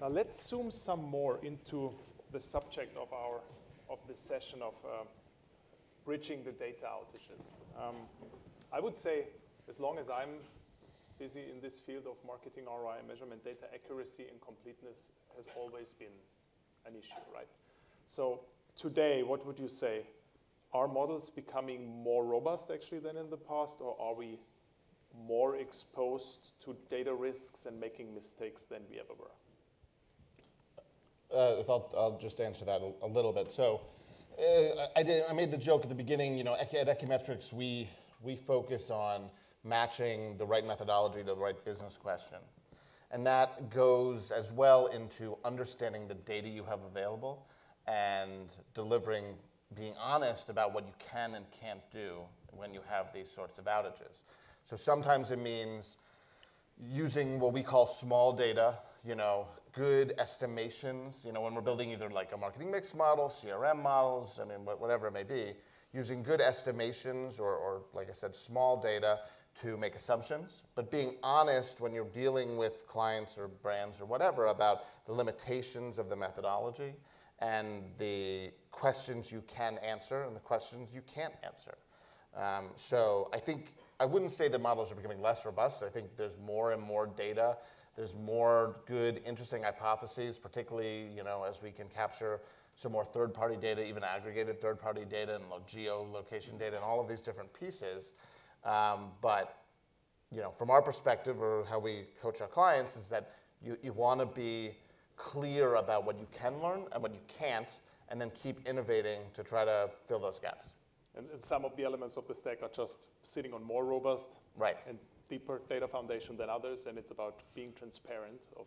Now let's zoom some more into the subject of this session of bridging the data outages. I would say, as long as I'm busy in this field of marketing ROI measurement, data accuracy and completeness has always been an issue, right? So today, what would you say? Are models becoming more robust actually than in the past, or are we more exposed to data risks and making mistakes than we ever were? I'll just answer that a little bit. So I made the joke at the beginning, at Ecometrics, we focus on matching the right methodology to the right business question. And that goes as well into understanding the data you have available and being honest about what you can and can't do when you have these sorts of outages. So sometimes it means using what we call small data, good estimations, when we're building either like a marketing mix model, CRM models, whatever it may be, using good estimations or like I said, small data to make assumptions, but being honest when you're dealing with clients or brands or whatever about the limitations of the methodology and the questions you can answer and the questions you can't answer. So I wouldn't say that models are becoming less robust. I think there's more and more data. There's more good, interesting hypotheses, particularly as we can capture some more third-party data, even aggregated third-party data and geolocation data and all of these different pieces. But from our perspective or how we coach our clients is that you want to be clear about what you can learn and what you can't, and then keep innovating to try to fill those gaps. And some of the elements of the stack are just sitting on more robust and deeper data foundation than others, and it's about being transparent of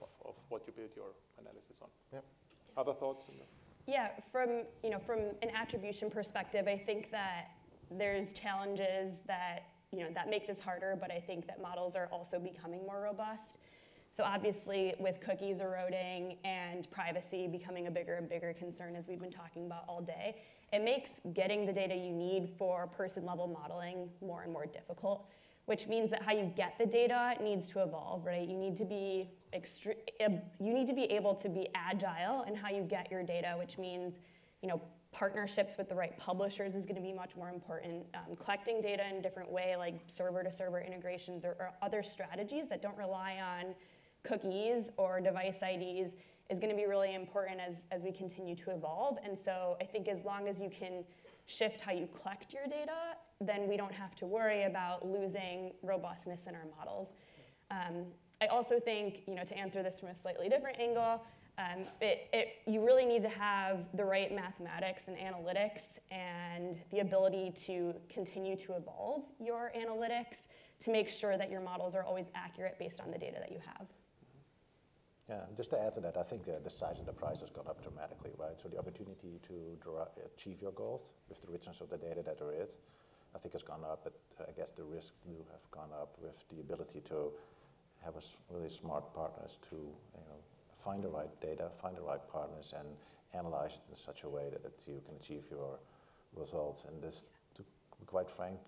what you build your analysis on. Yep. Other thoughts? Yeah, from an attribution perspective, I think that there's challenges that that make this harder, but I think that models are also becoming more robust. So obviously, with cookies eroding and privacy becoming a bigger and bigger concern, as we've been talking about all day, it makes getting the data you need for person-level modeling more and more difficult, which means that how you get the data needs to evolve, right? You need to be able to be agile in how you get your data, which means, partnerships with the right publishers is going to be much more important. Collecting data in a different way, like server-to-server integrations or other strategies that don't rely on cookies or device IDs is going to be really important as we continue to evolve. And so I think as long as you can shift how you collect your data, then we don't have to worry about losing robustness in our models. I also think, to answer this from a slightly different angle, you really need to have the right mathematics and analytics and the ability to continue to evolve your analytics to make sure that your models are always accurate based on the data that you have. Yeah, just to add to that, I think the size of the prize has gone up dramatically, right? So the opportunity to achieve your goals with the richness of the data that there is, I think has gone up, but I guess the risks do have gone up with the ability to have really smart partners to find the right data, find the right partners, and analyze it in such a way that you can achieve your results. And this, to be quite frank,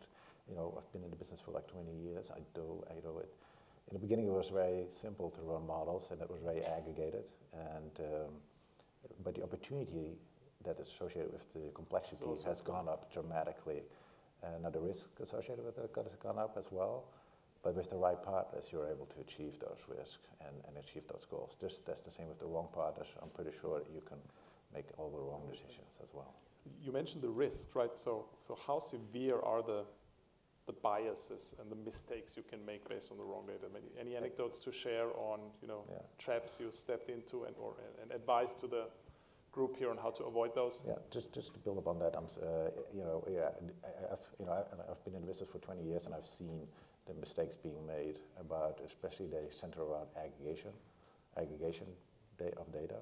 I've been in the business for like 20 years. I do it. In the beginning, it was very simple to run models, and it was very aggregated. And but the opportunity that is associated with the complexity has gone up dramatically. Now the risk associated with it has gone up as well. But with the right partners, you're able to achieve those risks and achieve those goals. That's the same with the wrong partners. I'm pretty sure that you can make all the wrong decisions as well. You mentioned the risk, right? So how severe are the biases and the mistakes you can make based on the wrong data? Any anecdotes to share on traps you stepped into and advice to the group here on how to avoid those? Yeah, just to build upon that, I've been in business for 20 years, and I've seen the mistakes being made about, especially they center around aggregation of data,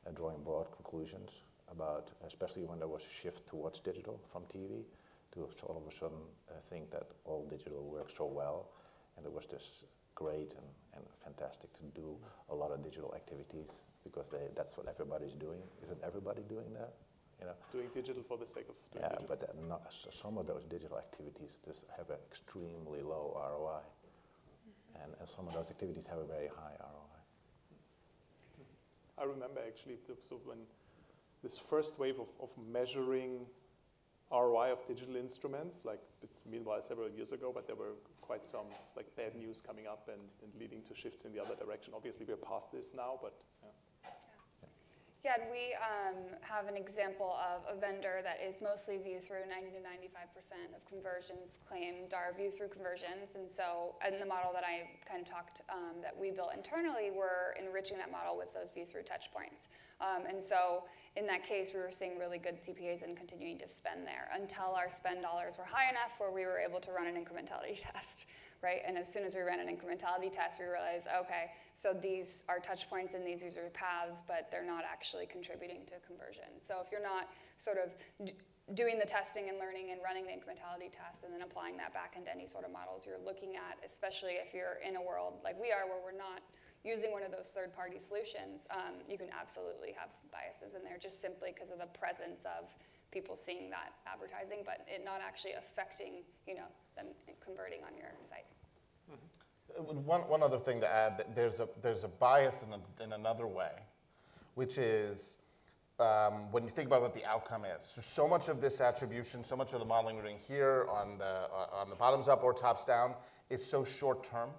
and drawing broad conclusions about, especially when there was a shift towards digital from TV, to all of a sudden think that all digital works so well, and it was just great and fantastic to do a lot of digital activities because that's what everybody's doing. Isn't everybody doing that? Doing digital for the sake of doing digital. But some of those digital activities just have an extremely low ROI, and some of those activities have a very high ROI. I remember actually, so when this first wave of measuring ROI of digital instruments, like it's meanwhile several years ago, but there were quite some like bad news coming up and leading to shifts in the other direction. Obviously, we're past this now, but yeah. Yeah, and we have an example of a vendor that is mostly view-through. 90 to 95% of conversions claimed are view-through conversions. And so in the model that I kind of talked, that we built internally, we're enriching that model with those view-through touch points. And so in that case, we were seeing really good CPAs and continuing to spend there until our spend dollars were high enough where we were able to run an incrementality test. Right? And as soon as we ran an incrementality test, we realized, okay, so these are touch points in these user paths, but they're not actually contributing to conversion. So if you're not sort of doing the testing and learning and running the incrementality test and then applying that back into any sort of models you're looking at, especially if you're in a world like we are where we're not using one of those third-party solutions, you can absolutely have biases in there just simply because of the presence of people seeing that advertising, but it not actually affecting, them converting on your site. Mm-hmm. One other thing to add, that there's a bias in another way, which is when you think about what the outcome is. So much of this attribution, so much of the modeling we're doing here on the bottoms up or tops down is so short term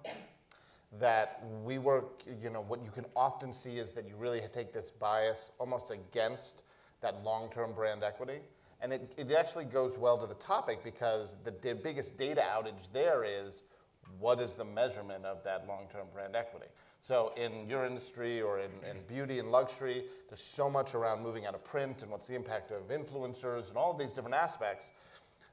that we work, what you can often see is that you really take this bias almost against that long-term brand equity. And it actually goes well to the topic because the biggest data outage there is what is the measurement of that long-term brand equity. So in your industry or in beauty and luxury, there's so much around moving out of print and what's the impact of influencers and all of these different aspects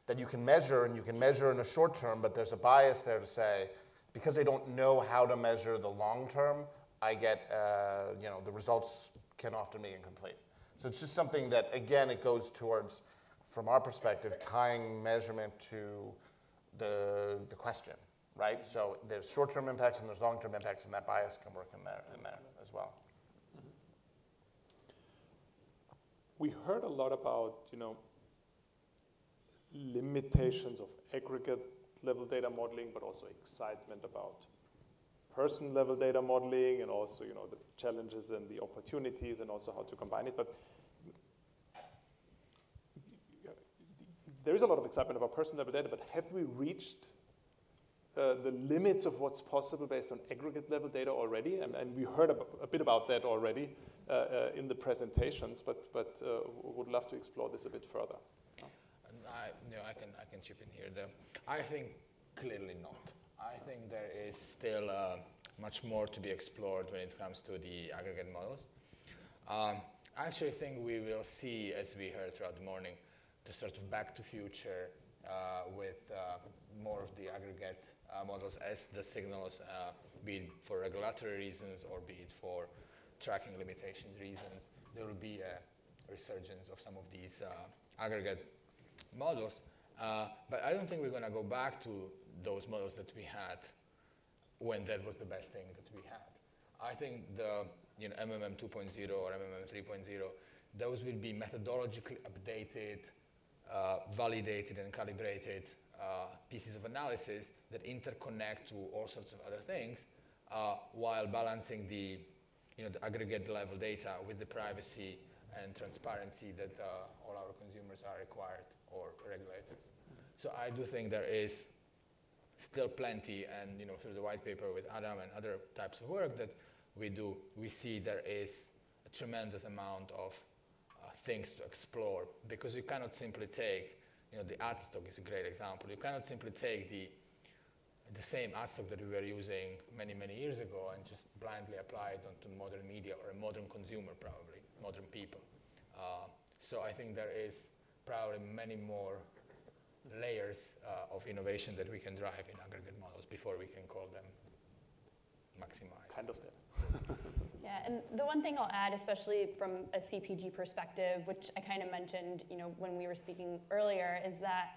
that you can measure, and you can measure in the short term, but there's a bias there to say, because I don't know how to measure the long term, I get, the results can often be incomplete. So it's just something that, again, it goes towards, from our perspective, tying measurement to the question, right? So there's short-term impacts and there's long-term impacts, and that bias can work in there as well. We heard a lot about, limitations of aggregate level data modeling, but also excitement about person level data modeling, and also, the challenges and the opportunities, and also how to combine it. But there is a lot of excitement about person level data, but have we reached the limits of what's possible based on aggregate level data already? And we heard a bit about that already in the presentations, but would love to explore this a bit further. I can chip in here though. I think clearly not. I think there is still much more to be explored when it comes to the aggregate models. I actually think we will see, as we heard throughout the morning, the sort of back to future with more of the aggregate models as the signals, be it for regulatory reasons or be it for tracking limitations reasons. There will be a resurgence of some of these aggregate models, but I don't think we're going to go back to those models that we had when that was the best thing that we had. I think the MMM 2.0 or MMM 3.0, those will be methodologically updated, validated and calibrated pieces of analysis that interconnect to all sorts of other things, while balancing the aggregate level data with the privacy and transparency that all our consumers are required, or regulators. So I do think there is still plenty, and through the white paper with Adam and other types of work that we do, we see there is a tremendous amount of things to explore, because you cannot simply take, the ad stock is a great example. You cannot simply take the same ad stock that we were using many, many years ago and just blindly apply it onto modern media or a modern consumer, probably, modern people. So I think there is probably many more layers of innovation that we can drive in aggregate models before we can call them maximized. Kind of that. Yeah, and the one thing I'll add, especially from a CPG perspective, which I kind of mentioned, when we were speaking earlier, is that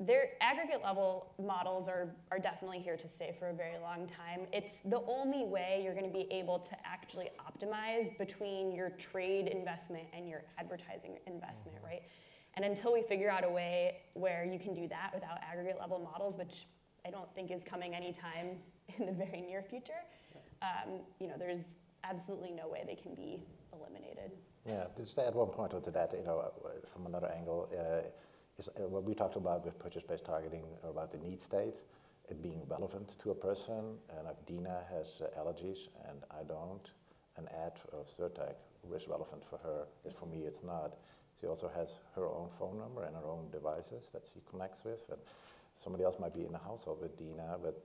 their aggregate level models are definitely here to stay for a very long time. It's the only way you're going to be able to actually optimize between your trade investment and your advertising investment, right? And until we figure out a way where you can do that without aggregate level models, which I don't think is coming anytime in the very near future, absolutely no way they can be eliminated. Yeah, just to add one point onto that, from another angle, is what we talked about with purchase-based targeting about the need state, it being relevant to a person. And if Dina has allergies and I don't, an ad of Zyrtec is relevant for her. For me, it's not. She also has her own phone number and her own devices that she connects with. And somebody else might be in the household with Dina, but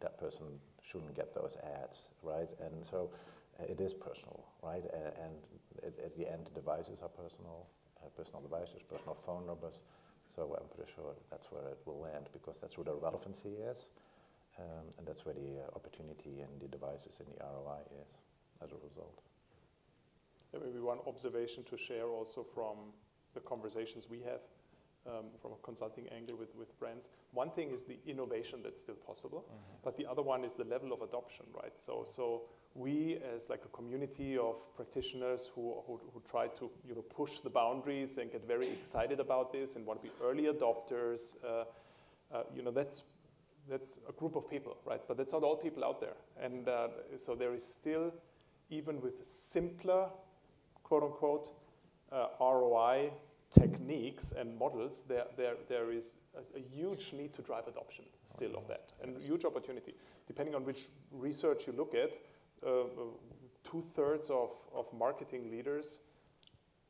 that person shouldn't get those ads, right? And so it is personal, right? And at the end, the devices are personal devices, personal phone numbers. So I'm pretty sure that's where it will land, because that's where the relevancy is, and that's where the opportunity and the devices and the ROI is as a result. There may be one observation to share also from the conversations we have from a consulting angle with brands. One thing is the innovation that's still possible, but the other one is the level of adoption, right? So we, as like a community of practitioners who try to push the boundaries and get very excited about this and want to be early adopters, that's a group of people, right? But that's not all people out there, and so there is still, even with simpler, quote unquote, ROI techniques and models, there is a huge need to drive adoption still of that, and a huge opportunity. Depending on which research you look at, 2/3 of marketing leaders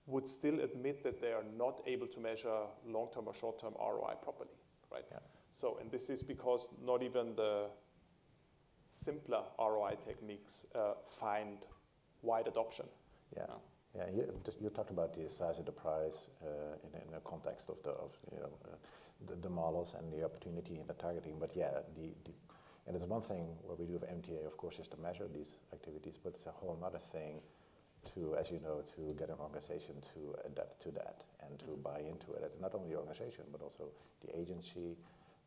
would still admit that they are not able to measure long-term or short-term ROI properly, right? Yeah. So, and this is because not even the simpler ROI techniques find wide adoption. Yeah. Yeah, you talked about the size of the prize in the context of the models and the opportunity and the targeting. But yeah, and it's one thing what we do with MTA, of course, is to measure these activities, but it's a whole other thing to, as you know, to get an organization to adapt to that and to buy into it. And not only the organization, but also the agency,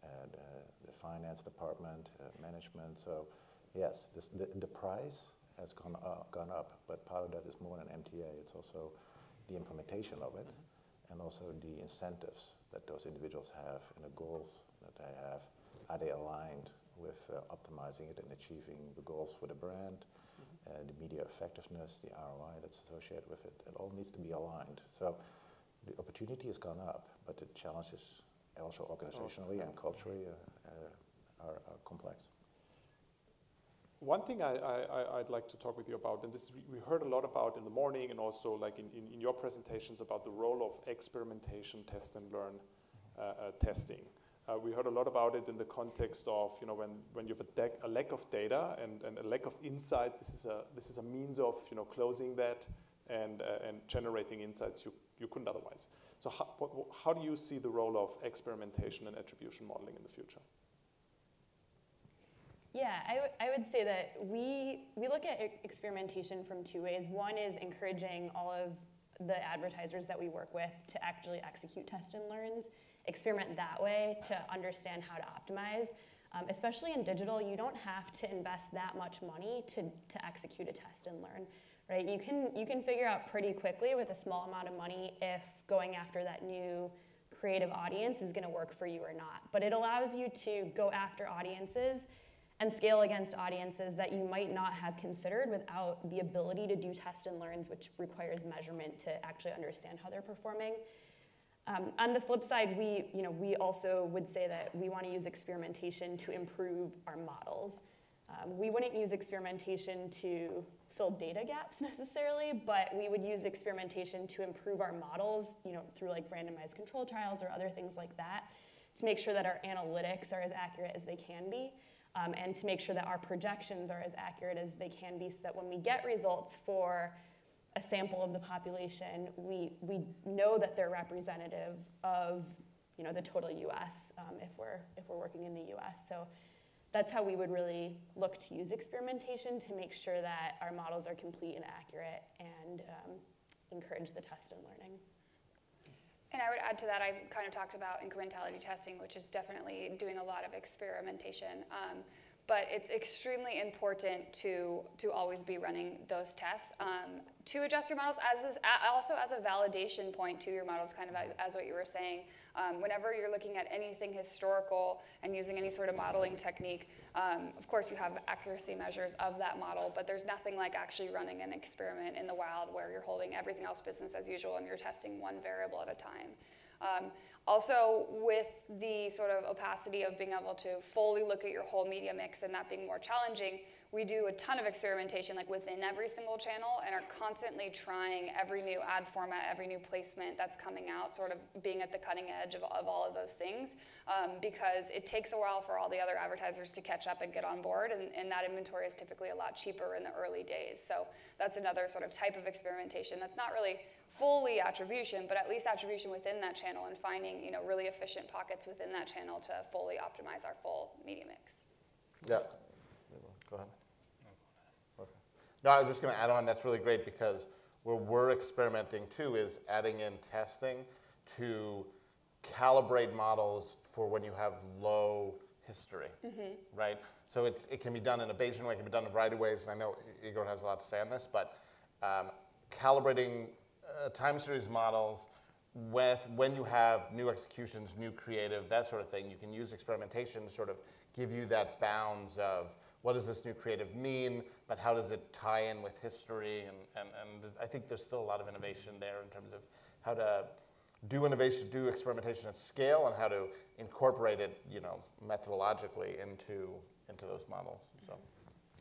the finance department, management. So yes, the price has gone up, but part of that is more than MTA. It's also the implementation of it, and also the incentives that those individuals have and the goals that they have. Are they aligned with optimizing it and achieving the goals for the brand, the media effectiveness, the ROI that's associated with it? It all needs to be aligned. So the opportunity has gone up, but the challenges also organizationally and culturally are complex. One thing I'd like to talk with you about, and this we heard a lot about in the morning, and also like in your presentations about the role of experimentation, test and learn testing. We heard a lot about it in the context of when you have a lack of data and a lack of insight. This is a means of closing that and generating insights you couldn't otherwise. So how do you see the role of experimentation and attribution modeling in the future? Yeah, I would say that we look at experimentation from two ways. One is encouraging all of the advertisers that we work with to actually execute test and learns, experiment that way to understand how to optimize. Especially in digital, you don't have to invest that much money to execute a test and learn, right? You can figure out pretty quickly with a small amount of money if going after that new creative audience is going to work for you or not. But it allows you to go after audiences and scale against audiences that you might not have considered without the ability to do test and learns, which requires measurement to actually understand how they're performing. On the flip side, we also would say that we want to use experimentation to improve our models. We wouldn't use experimentation to fill data gaps necessarily, but we would use experimentation to improve our models, through like randomized control trials or other things like that, to make sure that our analytics are as accurate as they can be. And to make sure that our projections are as accurate as they can be, so that when we get results for a sample of the population, we know that they're representative of the total U.S. If we're working in the U.S. So that's how we would really look to use experimentation to make sure that our models are complete and accurate and encourage the test and learning. And I would add to that, I kind of talked about incrementality testing, which is definitely doing a lot of experimentation. But it's extremely important to always be running those tests to adjust your models, also as a validation point to your models, kind of as what you were saying. Whenever you're looking at anything historical and using any sort of modeling technique, of course you have accuracy measures of that model, but there's nothing like actually running an experiment in the wild where you're holding everything else business as usual and you're testing one variable at a time. Also, with the sort of opacity of being able to fully look at your whole media mix and that being more challenging, we do a ton of experimentation like within every single channel and are constantly trying every new ad format, every new placement that's coming out, sort of being at the cutting edge of all of those things, because it takes a while for all the other advertisers to catch up and get on board, and that inventory is typically a lot cheaper in the early days. So that's another sort of type of experimentation that's not really fully attribution, but at least attribution within that channel and finding, you know, really efficient pockets within that channel to fully optimize our full media mix. Yeah. Go ahead. Okay. No, I was just going to add on, that's really great because where we're experimenting too is adding in testing to calibrate models for when you have low history, right? So it can be done in a Bayesian way, it can be done in a variety of ways, and I know Igor has a lot to say on this, but calibrating time series models when you have new executions, new creative, that sort of thing, you can use experimentation to sort of give you that bounds of what does this new creative mean, but how does it tie in with history? And I think there's still a lot of innovation there in terms of how to do innovation, do experimentation at scale, and how to incorporate it, you know, methodologically into those models. So,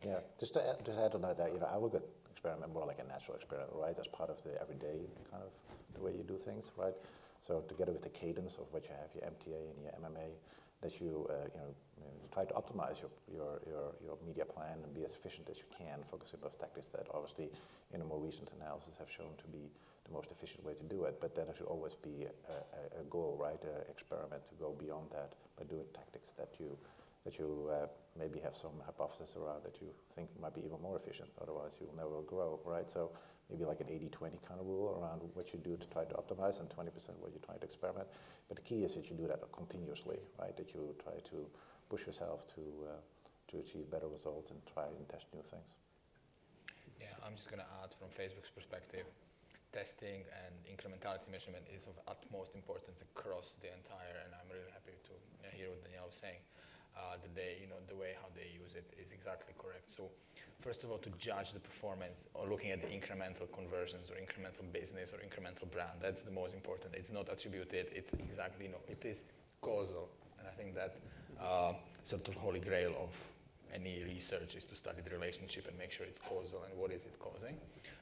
yeah, just to add on that, you know, I look at experiment more like a natural experiment, right? As part of the everyday kind of the way you do things, right? So together with the cadence of what you have, your MTA and your MMA, that you try to optimize your media plan and be as efficient as you can, focusing on those tactics that obviously in a more recent analysis have shown to be the most efficient way to do it. But then there should always be a goal, right? An experiment to go beyond that by doing tactics that you maybe have some hypothesis around that you think might be even more efficient. Otherwise, you'll never grow, right? So maybe like an 80-20 kind of rule around what you do to try to optimize and 20% what you try to experiment. But the key is that you do that continuously, right? That you try to push yourself to achieve better results and try and test new things. Yeah, I'm just going to add from Facebook's perspective, testing and incrementality measurement is of utmost importance across the entire, and I'm really happy to hear what Danielle was saying. The way how they use it is exactly correct. So first of all, to judge the performance or looking at the incremental conversions or incremental business or incremental brand, that's the most important. It's not attributed, it's exactly, it is causal. And I think that sort of holy grail of any research is to study the relationship and make sure it's causal and what is it causing.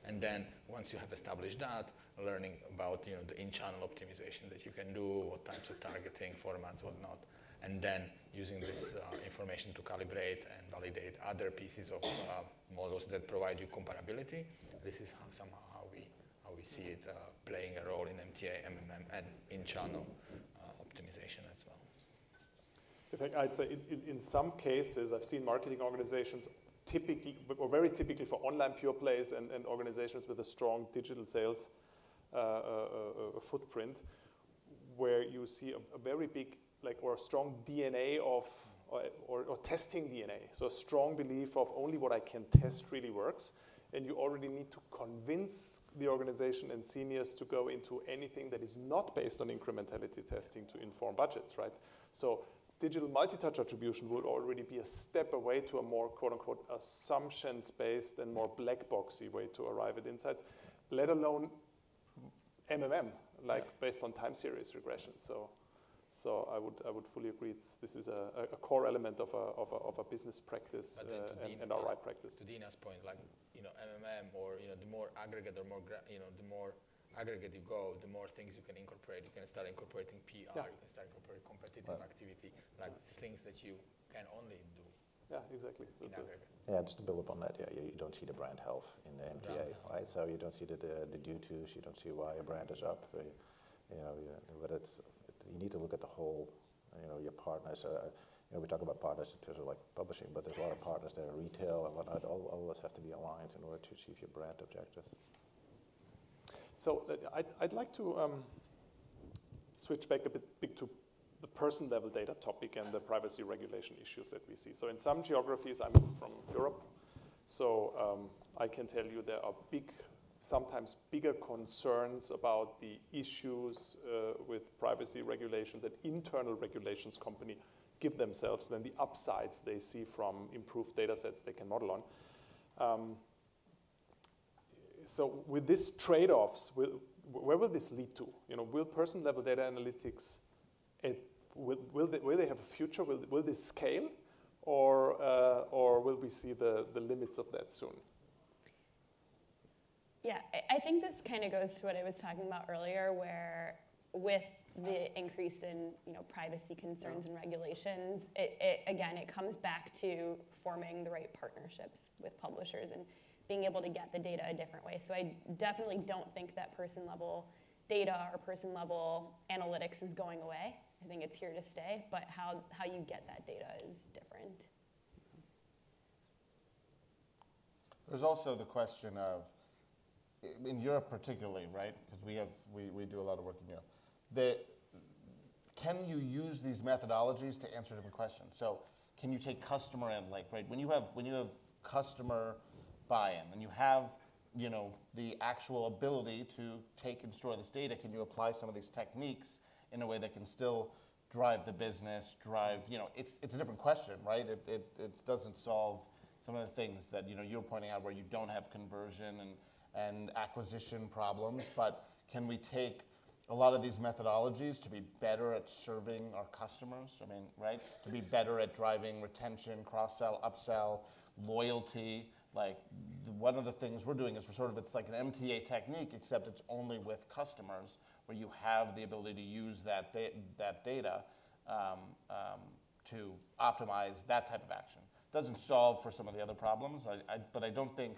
And then once you have established that, learning about the in-channel optimization that you can do, what types of targeting, formats, whatnot. And then using this information to calibrate and validate other pieces of models that provide you comparability. This is somehow how we see it playing a role in MTA, MMM, and in-channel optimization as well. In fact, I'd say in some cases, I've seen marketing organizations typically, or very typically for online pure plays and organizations with a strong digital sales footprint, where you see a very big, or a strong DNA of, or testing DNA. So a strong belief of only what I can test really works. And you already need to convince the organization and seniors to go into anything that is not based on incrementality testing to inform budgets, right? So digital multi-touch attribution would already be a step away to a more, quote unquote, assumptions-based and more black boxy way to arrive at insights, let alone MMM, based on time series regression. So I would fully agree. This is a core element of a business practice and our right practice. To Dina's point, MMM or the more aggregate or more the more aggregate you go, the more things you can incorporate. You can start incorporating PR. You can start incorporating competitive activity, things that you can only do. Yeah, exactly. That's it. Yeah, just to build upon that, you don't see the brand health in the MTA, right? So you don't see the due tos, you don't see why a brand is up. But you need to look at the whole, your partners. We talk about partners in terms of publishing, but there's a lot of partners there, retail and whatnot. All of us have to be aligned in order to achieve your brand objectives. So I'd like to switch back a bit to the person level data topic and the privacy regulation issues that we see. So in some geographies, I'm from Europe, so I can tell you there are big sometimes bigger concerns about the issues with privacy regulations and internal regulations company give themselves than the upsides they see from improved data sets they can model on. So with these trade-offs, where will this lead to? Will person-level data analytics, will they have a future? Will this scale, or will we see the limits of that soon? Yeah, I think this kind of goes to what I was talking about earlier, where with the increase in privacy concerns and regulations, it comes back to forming the right partnerships with publishers and being able to get the data a different way. So I definitely don't think that person-level data or person-level analytics is going away. I think it's here to stay, but how you get that data is different. There's also the question of, in Europe particularly, right? Because we do a lot of work in Europe. Can you use these methodologies to answer different questions? So can you take customer and right? When you have customer buy-in and you have the actual ability to take and store this data, can you apply some of these techniques in a way that can still drive the business, it's a different question, right? It doesn't solve some of the things that you're pointing out where you don't have conversion and acquisition problems, but can we take a lot of these methodologies to be better at serving our customers? I mean, right? To be better at driving retention, cross-sell, upsell, loyalty. One of the things we're doing is it's like an MTA technique, except it's only with customers, where you have the ability to use that data to optimize that type of action. Doesn't solve for some of the other problems, but I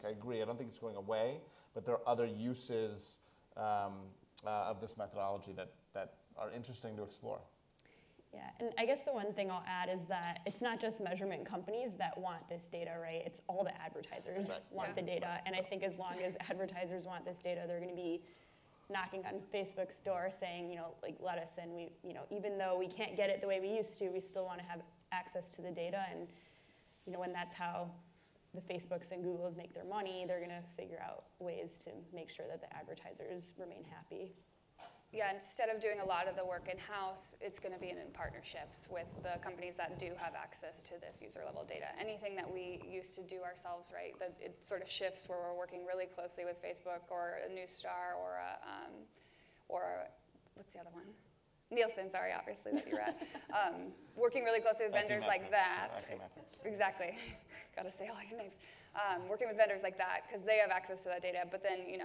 agree, I don't think it's going away, but there are other uses of this methodology that are interesting to explore. Yeah, and I guess the one thing I'll add is that it's not just measurement companies that want this data, right? It's all the advertisers want the data, and I think as long as advertisers want this data, they're going to be knocking on Facebook's door saying, let us in. We, even though we can't get it the way we used to, we still want to have access to the data, and when that's how the Facebooks and Googles make their money, they're going to figure out ways to make sure that the advertisers remain happy. Yeah, instead of doing a lot of the work in-house, it's going to be in partnerships with the companies that do have access to this user-level data. Anything that we used to do ourselves, right, that it sort of shifts where we're working really closely with Facebook or a Newstar or what's the other one? Nielsen, sorry, obviously, that you're at. Working really closely with vendors like that. Exactly. Got to say all your names. Working with vendors like that, because they have access to that data, but then,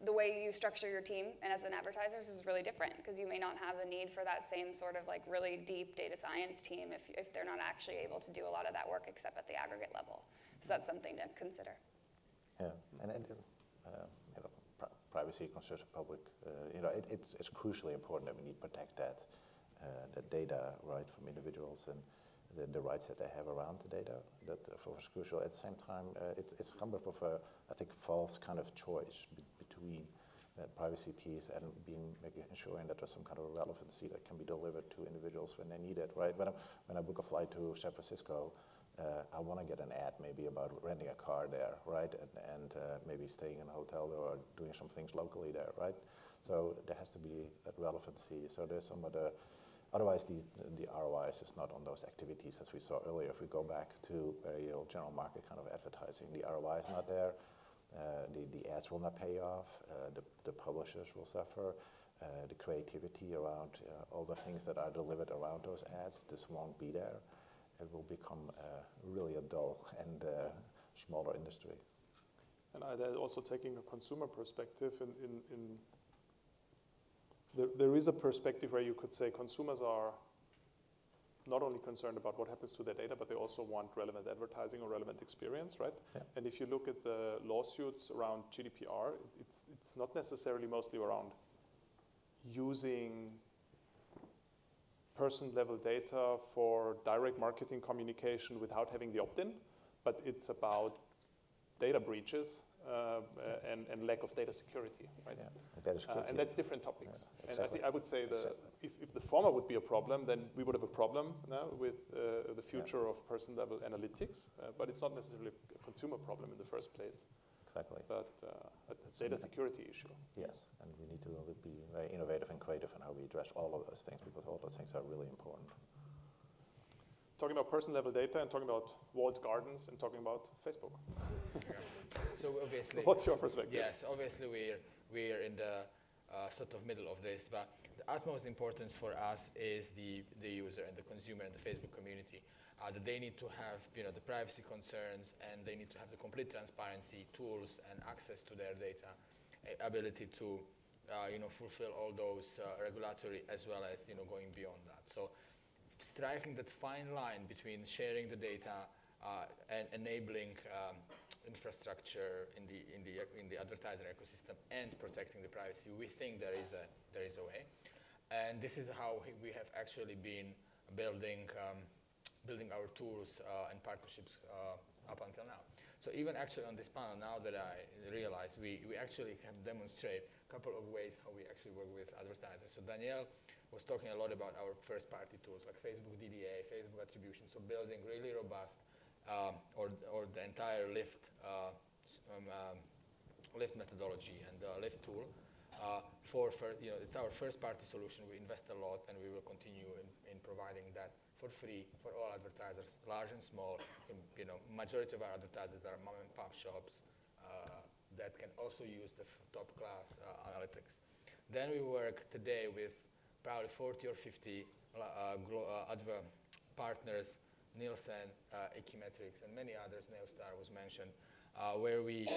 the way you structure your team and as an advertiser is really different, because you may not have the need for that same sort of really deep data science team if they're not actually able to do a lot of that work except at the aggregate level. So that's something to consider. Yeah, and privacy concerns of public, it's crucially important that we need to protect that data, right, from individuals and the rights that they have around the data. That for us crucial. At the same time, it's kind of I think false kind of choice between that privacy piece and ensuring that there's some kind of relevancy that can be delivered to individuals when they need it, right? When I book a flight to San Francisco, I want to get an ad maybe about renting a car there, right? And maybe staying in a hotel or doing some things locally there, right? So there has to be that relevancy. So there's some of the, otherwise the ROI is just not on those activities as we saw earlier. If we go back to general market kind of advertising, the ROI is not there. The ads will not pay off. The publishers will suffer. The creativity around all the things that are delivered around those ads just won't be there. It will become really a dull and smaller industry. And also taking a consumer perspective, there is a perspective where you could say consumers are not only concerned about what happens to their data, but they also want relevant advertising or relevant experience, right? Yeah. And if you look at the lawsuits around GDPR, it's not necessarily mostly around using person-level data for direct marketing communication without having the opt-in, but it's about data breaches and lack of data security, right? Yeah. Data security. And that's different topics. Yeah, exactly. And I would say if the former would be a problem, then we would have a problem now with the future of person-level analytics, but it's not necessarily a consumer problem in the first place. Exactly. but a data security issue. Yes, and we need to be very innovative and creative in how we address all of those things, because all those things are really important. Talking about person-level data and talking about walled gardens and talking about Facebook. So obviously, what's your perspective? Yes, obviously we're in the sort of middle of this, but the utmost importance for us is the user and the consumer and the Facebook community. That they need to have the privacy concerns, and they need to have the complete transparency, tools, and access to their data, ability to fulfill all those regulatory as well as going beyond that. So striking that fine line between sharing the data and enabling infrastructure in the advertiser ecosystem and protecting the privacy, we think there is a way, and this is how we have actually been building our tools and partnerships up until now. So even actually on this panel, now that I realize, we actually can demonstrate a couple of ways how we actually work with advertisers. So Danielle was talking a lot about our first-party tools like Facebook DDA, Facebook Attribution, so building really robust or the entire Lift methodology and the Lift tool. It's our first-party solution. We invest a lot, and we will continue in providing that for free for all advertisers, large and small. Majority of our advertisers are mom-and-pop shops that can also use the top-class analytics. Then we work today with probably 40 or 50 partners, Nielsen, Equimetrics, and many others. Neostar was mentioned, where we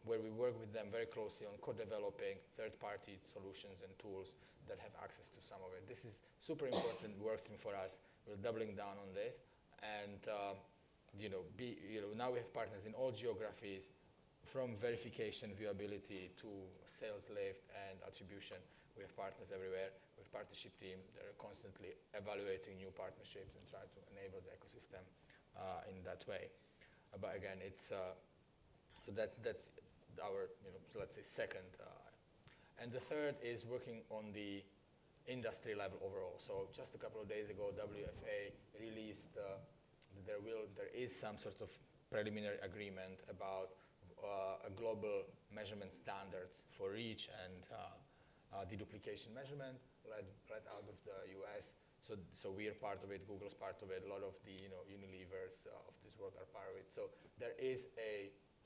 work with them very closely on co-developing third-party solutions and tools that have access to some of it. This is super important work stream for us. We're doubling down on this, and now we have partners in all geographies, from verification, viewability to sales lift and attribution. We have partners everywhere. We have partnership team that are constantly evaluating new partnerships and try to enable the ecosystem in that way. But again, it's so that's our so let's say second, and the third is working on the industry level overall. So just a couple of days ago, WFA released there is some sort of preliminary agreement about a global measurement standards for reach and deduplication measurement led out of the US. So we are part of it. Google's part of it. A lot of the Unilevers of this world are part of it. So there is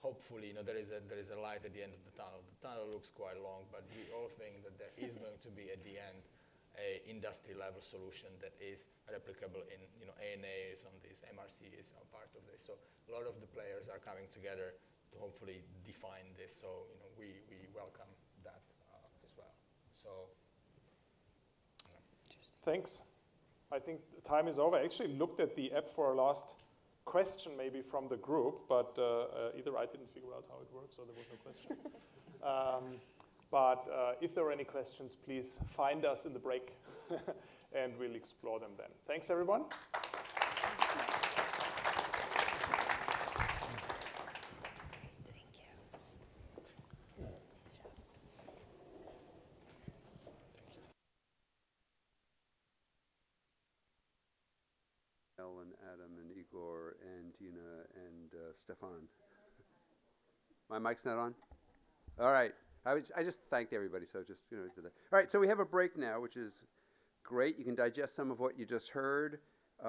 hopefully there is a light at the end of the tunnel. The tunnel looks quite long, but we all think that there is going to be at the end a industry level solution that is replicable in ANA is on this, MRC is a part of this. So a lot of the players are coming together to hopefully define this. So we welcome that as well. So thanks. I think the time is over. I actually looked at the app for a last question maybe from the group, but either I didn't figure out how it works or there was no question. But if there are any questions, please find us in the break, and we'll explore them then. Thanks, everyone. And Adam and Igor and Dina and Stefan. My mic's not on? All right. I just thanked everybody, so just did that. All right, so we have a break now, which is great. You can digest some of what you just heard. We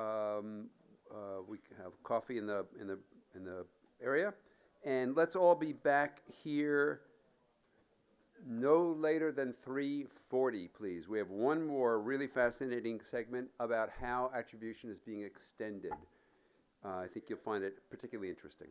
have coffee in the area, and let's all be back here no later than 3:40, please. We have one more really fascinating segment about how attribution is being extended. I think you'll find it particularly interesting.